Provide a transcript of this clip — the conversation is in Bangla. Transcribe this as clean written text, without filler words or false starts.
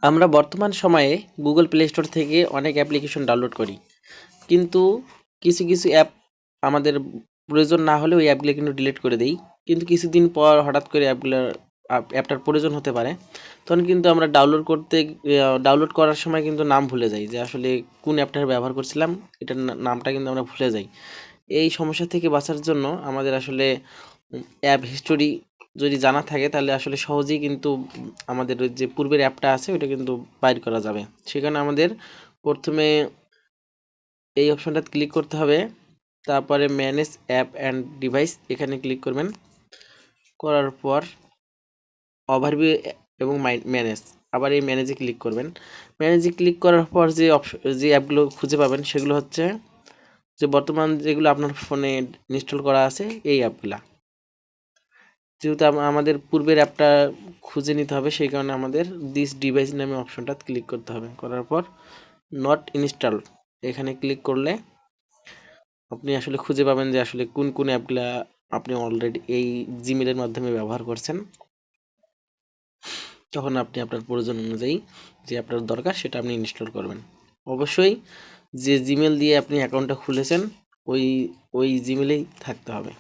আমরা বর্তমান সময়ে গুগল প্লে স্টোর থেকে অনেক অ্যাপ্লিকেশন ডাউনলোড করি, কিন্তু কিছু কিছু অ্যাপ আমাদের প্রয়োজন না হলে ওই অ্যাপগুলো কিন্তু ডিলিট করে দেই। কিন্তু কিছুদিন পর হঠাৎ করে অ্যাপটার প্রয়োজন হতে পারে, তখন কিন্তু আমরা ডাউনলোড করার সময় কিন্তু নাম ভুলে যাই, যে আসলে কোন অ্যাপটা ব্যবহার করছিলাম, এটার নামটা কিন্তু আমরা ভুলে যাই। এই সমস্যা থেকে বাঁচার জন্য আমাদের আসলে অ্যাপ হিস্টোরি যদি জানা থাকে, তাহলে আসলে সহজেই কিন্তু আমাদের ওই যে পূর্বের অ্যাপটা আছে ওইটা কিন্তু বাইর করা যাবে। সেখানে আমাদের প্রথমে এই অপশনটা ক্লিক করতে হবে, তারপরে ম্যানেজ অ্যাপ অ্যান্ড ডিভাইস এখানে ক্লিক করবেন। করার পর ওভারভিউ এবং ম্যানেজ, আবার এই ম্যানেজে ক্লিক করবেন। ম্যানেজে ক্লিক করার পর যে অ্যাপগুলো খুঁজে পাবেন সেগুলো হচ্ছে যে বর্তমান যেগুলো আপনার ফোনে ইনস্টল করা আছে এই অ্যাপগুলা। যেহেতু আমাদের পূর্বের অ্যাপটা খুঁজে নিতে হবে, সেই কারণে আমাদের দিস ডিভাইস নামে অপশনটা ক্লিক করতে হবে। করার পর নট ইনস্টল এখানে ক্লিক করলে আপনি আসলে খুঁজে পাবেন যে আসলে কোন কোন অ্যাপগুলা আপনি অলরেডি এই জিমেলের মাধ্যমে ব্যবহার করছেন। তখন আপনি আপনার প্রয়োজন অনুযায়ী যে আপনার দরকার সেটা আপনি ইনস্টল করবেন। অবশ্যই যে জিমেল দিয়ে আপনি অ্যাকাউন্টটা খুলেছেন ওই ওই জিমেলেই থাকতে হবে।